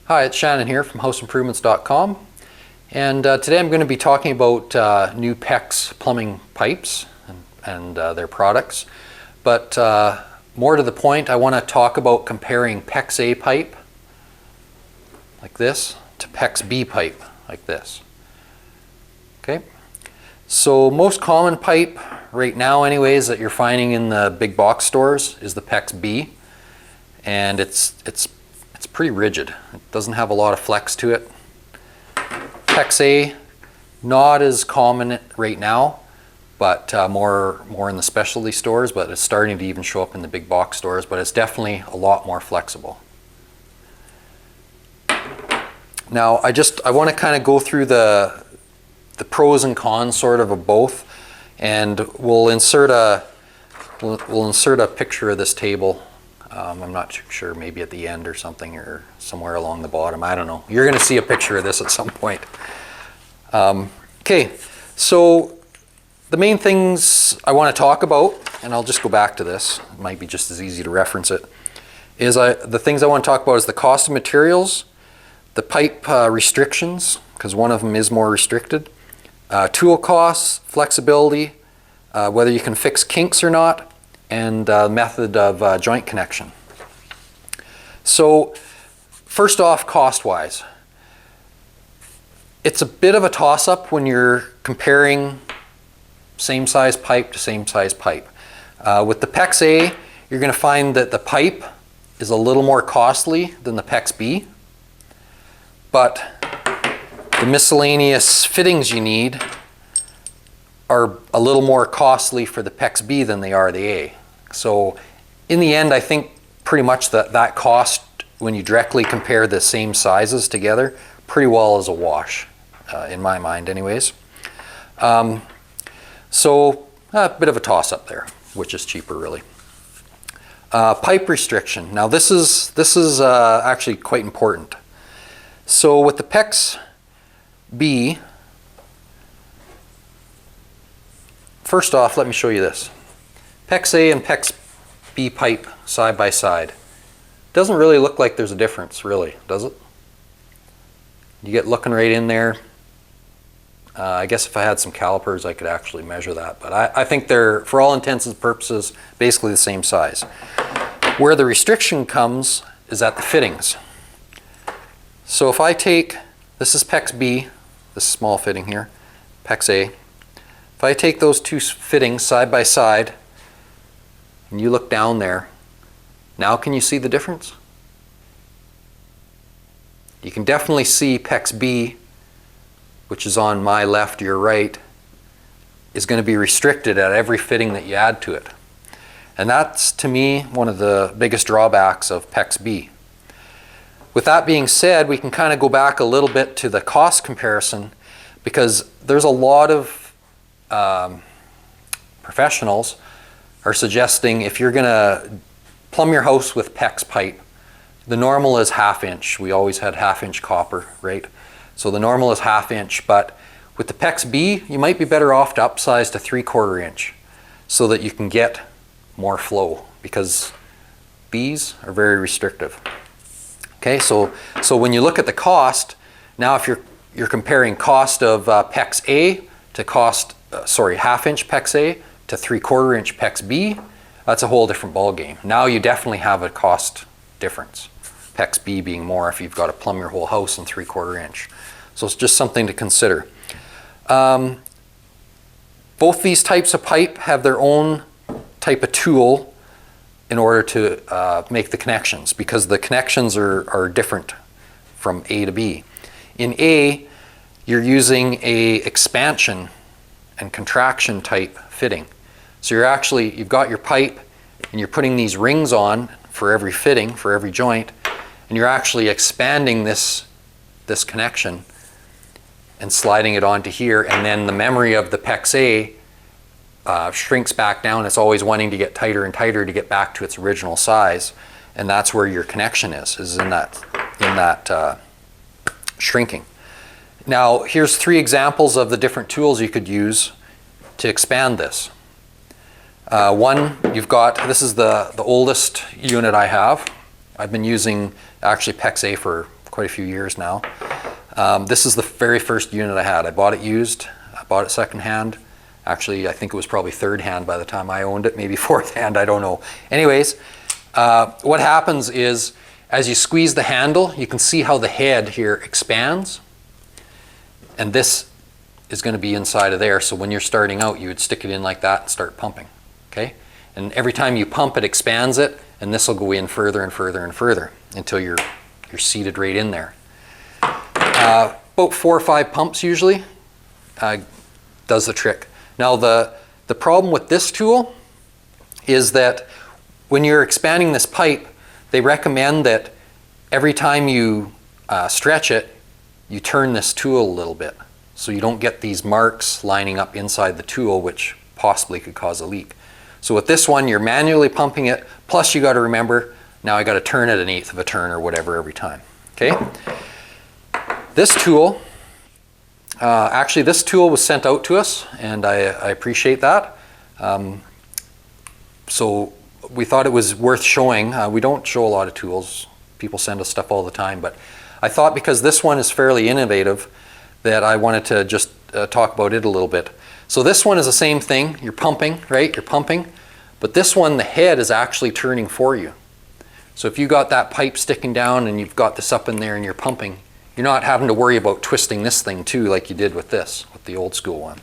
Hi, it's Shannon here from houseimprovements.com, and today I'm going to be talking about new Pex plumbing pipes and their products. But more to the point, I want to talk about comparing Pex A pipe like this to Pex B pipe like this. Okay, so most common pipe right now anyways that you're finding in the big box stores is the Pex B, and it's pretty rigid. It doesn't have a lot of flex to it. Pex A, not as common right now, but more in the specialty stores, but it's starting to even show up in the big box stores, but it's definitely a lot more flexible. Now I want to kind of go through the pros and cons sort of both, and we'll insert a picture of this table. I'm not sure, maybe at the end or something, or somewhere along the bottom. I don't know. You're going to see a picture of this at some point. Okay, so the main things I want to talk about, and I'll just go back to this, it might be just as easy to reference it, is the things I want to talk about is the cost of materials, the pipe restrictions, because one of them is more restricted, tool costs, flexibility, whether you can fix kinks or not, and method of joint connection. So first off, cost-wise, it's a bit of a toss-up when you're comparing same size pipe to same size pipe. With the Pex A, you're going to find that the pipe is a little more costly than the Pex B, but the miscellaneous fittings you need are a little more costly for the Pex B than they are the A. So in the end, I think pretty much that cost, when you directly compare the same sizes together, pretty well is a wash, in my mind anyways. So a bit of a toss-up there, which is cheaper really. Pipe restriction. Now this is actually quite important. So with the Pex B, first off, let me show you this. Pex A and Pex B pipe side by side. Doesn't really look like there's a difference, really, does it? You get looking right in there. I guess if I had some calipers, I could actually measure that. But I think they're, for all intents and purposes, basically the same size. Where the restriction comes is at the fittings. So if I take, this is Pex B, this small fitting here, Pex A. If I take those two fittings side by side, and you look down there, now can you see the difference? You can definitely see Pex B, which is on my left, your right, is going to be restricted at every fitting that you add to it. And that's, to me, one of the biggest drawbacks of Pex B. With that being said, we can kind of go back a little bit to the cost comparison, because there's a lot of professionals are suggesting if you're going to plumb your house with Pex pipe, the normal is 1/2 inch. We always had 1/2 inch copper, right? So the normal is 1/2 inch, but with the Pex B, you might be better off to upsize to 3/4 inch so that you can get more flow, because these are very restrictive. Okay, so when you look at the cost, now if you're comparing cost of Pex A to cost, 1/2 inch Pex A to 3/4 inch Pex B, that's a whole different ball game. Now you definitely have a cost difference. Pex B being more if you've got to plumb your whole house in 3/4 inch. So it's just something to consider. Both these types of pipe have their own type of tool in order to make the connections, because the connections are different from A to B. In A, you're using a expansion and contraction type fitting. So you've got your pipe and you're putting these rings on for every fitting, for every joint, and you're actually expanding this connection and sliding it onto here, and then the memory of the Pex A shrinks back down. It's always wanting to get tighter and tighter to get back to its original size, and that's where your connection is in that shrinking. Now here's 3 examples of the different tools you could use to expand this. One, this is the oldest unit I have. I've been using actually Pex A for quite a few years now. This is the very first unit I had. I bought it used, I bought it secondhand. Actually, I think it was probably third hand by the time I owned it, maybe fourth hand, I don't know. Anyways, what happens is as you squeeze the handle, you can see how the head here expands. And this is going to be inside of there. So when you're starting out, you would stick it in like that and start pumping. Okay? And every time you pump, it expands it, and this will go in further and further and further until you're seated right in there. About 4 or 5 pumps usually does the trick. Now the problem with this tool is that when you're expanding this pipe, they recommend that every time you stretch it, you turn this tool a little bit so you don't get these marks lining up inside the tool, which possibly could cause a leak. So with this one, you're manually pumping it, plus you got to remember, now I got to turn it 1/8 of a turn or whatever every time. Okay? This tool, actually this tool was sent out to us, and I appreciate that. So we thought it was worth showing. We don't show a lot of tools. People send us stuff all the time, but I thought because this one is fairly innovative that I wanted to just talk about it a little bit. So this one is the same thing. You're pumping, right? You're pumping. But this one, the head is actually turning for you. So if you got that pipe sticking down and you've got this up in there and you're pumping, you're not having to worry about twisting this thing too like you did with this, with the old school one.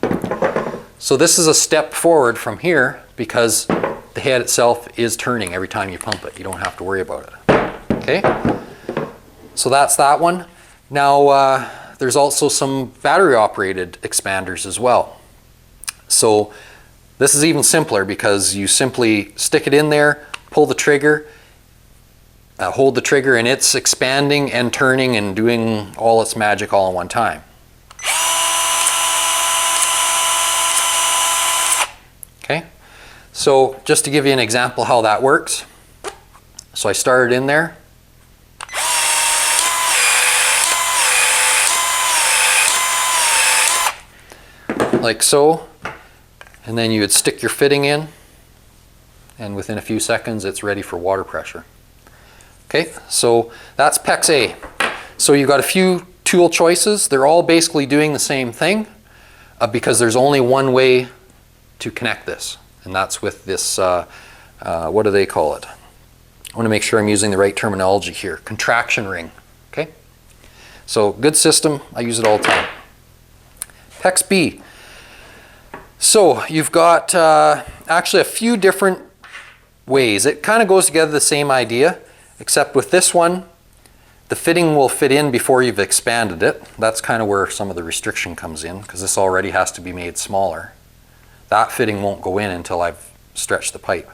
So this is a step forward from here because the head itself is turning every time you pump it. You don't have to worry about it. Okay? So that's that one. Now there's also some battery operated expanders as well. So this is even simpler because you simply stick it in there, pull the trigger, hold the trigger, and it's expanding and turning and doing all its magic all in one time. Okay, so just to give you an example how that works. So I started in there. Like so, and then you would stick your fitting in, and within a few seconds it's ready for water pressure. Okay, so that's Pex A. So you've got a few tool choices. They're all basically doing the same thing because there's only one way to connect this, and that's with this, what do they call it? I want to make sure I'm using the right terminology here. Contraction ring. Okay, so good system. I use it all the time. Pex B. So you've got actually a few different ways. It kind of goes together the same idea, except with this one, the fitting will fit in before you've expanded it. That's kind of where some of the restriction comes in because this already has to be made smaller. That fitting won't go in until I've stretched the pipe.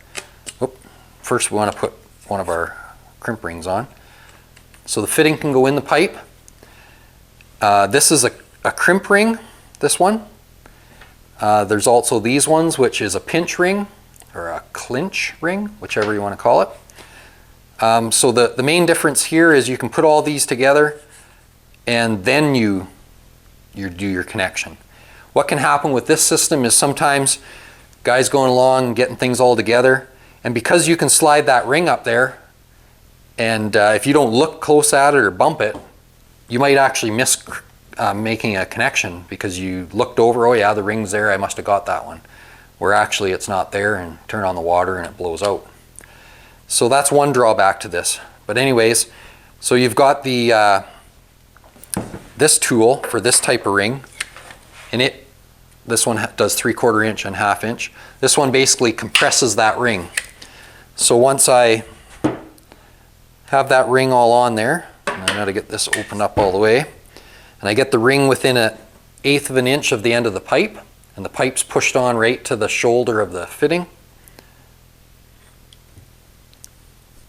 Oop. First we want to put one of our crimp rings on. So the fitting can go in the pipe. This is a crimp ring, this one. There's also these ones, which is a pinch ring or a clinch ring, whichever you want to call it. So the main difference here is you can put all these together and then you do your connection. What can happen with this system is sometimes guys going along and getting things all together, and because you can slide that ring up there, and if you don't look close at it or bump it, you might actually miss making a connection because you looked over, oh yeah, the ring's there, I must have got that one. Where actually it's not there, and turn on the water and it blows out. So that's one drawback to this. But anyways, so you've got the this tool for this type of ring, and this one does 3/4 inch and 1/2 inch. This one basically compresses that ring. So once I have that ring all on there, and I gotta get this opened up all the way, and I get the ring within 1/8 of an inch of the end of the pipe, and the pipe's pushed on right to the shoulder of the fitting.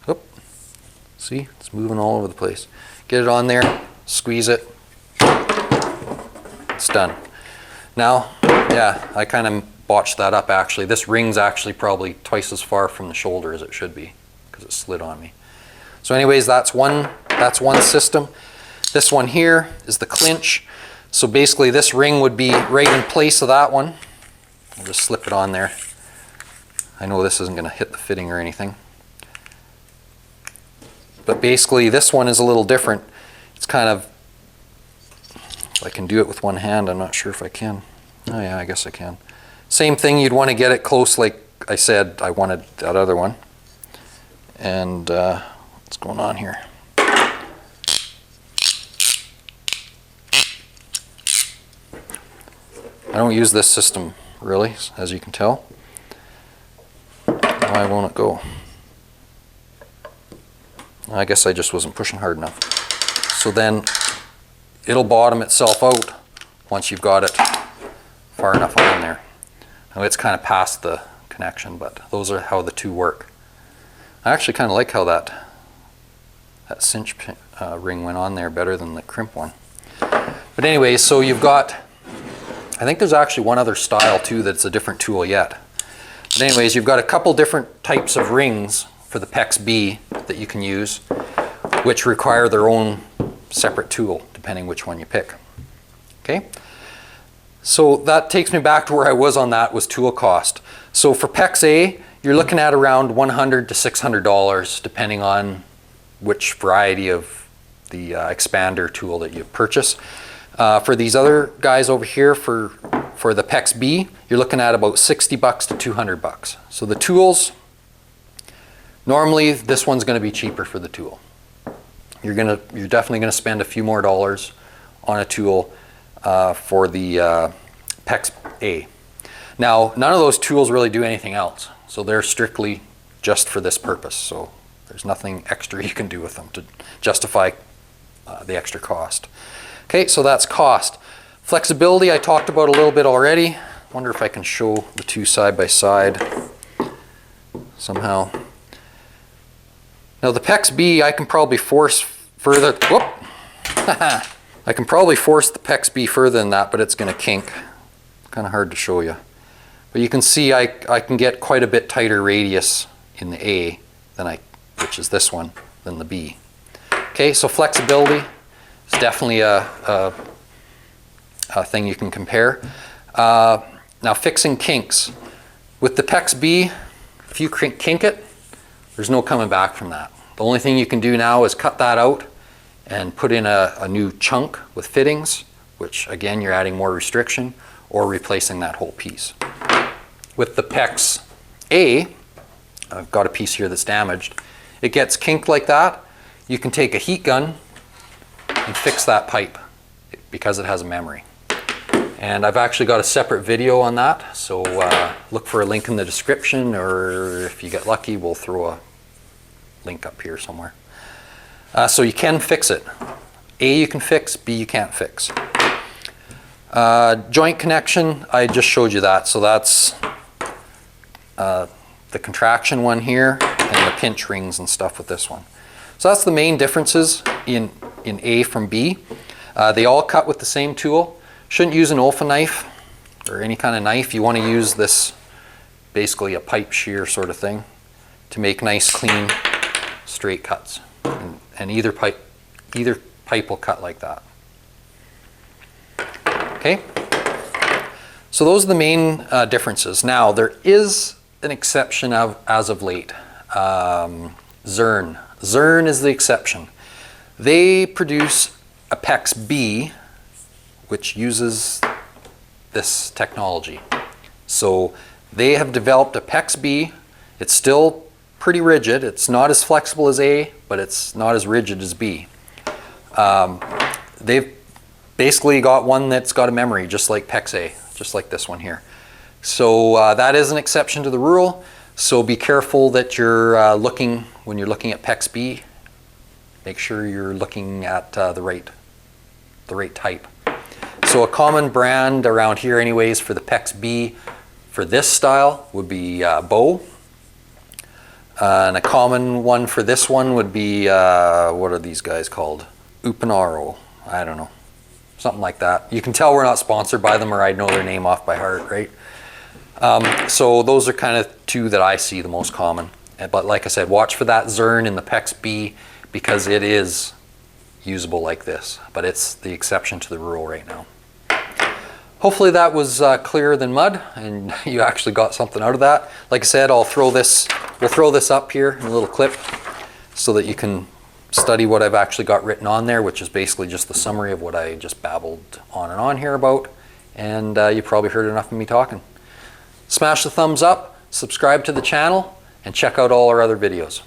Oop. See, it's moving all over the place. Get it on there, squeeze it, it's done. Now, yeah, I kind of botched that up actually. This ring's actually probably twice as far from the shoulder as it should be because it slid on me. So anyways, that's one system. This one here is the clinch. So basically this ring would be right in place of that one. I'll just slip it on there. I know this isn't going to hit the fitting or anything. But basically this one is a little different. It's kind of, I can do it with one hand, I'm not sure if I can. Oh yeah, I guess I can. Same thing, you'd want to get it close like I said I wanted that other one. And what's going on here? I don't use this system really, as you can tell. Why won't it go? I guess I just wasn't pushing hard enough. So then it'll bottom itself out once you've got it far enough on there. Now it's kind of past the connection, but those are how the two work. I actually kind of like how that cinch ring went on there better than the crimp one. But anyway, so you've got, I think there's actually one other style too that's a different tool yet. But anyways, you've got a couple different types of rings for the Pex B that you can use, which require their own separate tool, depending which one you pick. Okay? So that takes me back to where I was on that, was tool cost. So for Pex A, you're looking at around $100 to $600, depending on which variety of the expander tool that you purchase. For these other guys over here, for the Pex B, you're looking at about $60 to $200. So the tools, normally this one's going to be cheaper for the tool. You're definitely going to spend a few more dollars on a tool for the Pex A. Now, none of those tools really do anything else, so they're strictly just for this purpose. So there's nothing extra you can do with them to justify the extra cost. Okay, so that's cost. Flexibility I talked about a little bit already. Wonder if I can show the two side by side somehow. Now the Pex B, I can probably force further, whoop! I can probably force the Pex B further than that, but it's going to kink. Kind of hard to show you. But you can see I can get quite a bit tighter radius in the A, than which is this one, than the B. Okay, so flexibility is definitely a thing you can compare. Now fixing kinks. With the Pex B, if you kink it, there's no coming back from that. The only thing you can do now is cut that out and put in a new chunk with fittings, which again you're adding more restriction, or replacing that whole piece. With the Pex A, I've got a piece here that's damaged. It gets kinked like that. You can take a heat gun and fix that pipe because it has a memory. And I've actually got a separate video on that, so look for a link in the description, or if you get lucky, we'll throw a link up here somewhere. So you can fix it. A you can fix, B you can't fix. Joint connection, I just showed you that. So that's the contraction one here and the pinch rings and stuff with this one. So that's the main differences in A from B. They all cut with the same tool. Shouldn't use an Olfa knife or any kind of knife. You want to use this, basically a pipe shear sort of thing, to make nice, clean, straight cuts. And either pipe will cut like that. Okay, so those are the main differences. Now there is an exception as of late. Zurn. Zurn is the exception. They produce a Pex B which uses this technology. So they have developed a Pex B. It's still pretty rigid. It's not as flexible as A, but it's not as rigid as B. They've basically got one that's got a memory, just like Pex A, just like this one here. So that is an exception to the rule. So be careful that you're when you're looking at Pex B, make sure you're looking at the right type. So a common brand around here anyways for the Pex B for this style would be Bow. And a common one for this one would be, what are these guys called? Upanaro, I don't know. Something like that. You can tell we're not sponsored by them, or I'd know their name off by heart, right? So those are kind of two that I see the most common. But like I said, watch for that Zurn in the Pex B because it is usable like this, but it's the exception to the rule right now. Hopefully that was clearer than mud and you actually got something out of that. Like I said, we'll throw this up here in a little clip so that you can study what I've actually got written on there, which is basically just the summary of what I just babbled on and on here about. And you probably heard enough of me talking. Smash the thumbs up, subscribe to the channel, and check out all our other videos.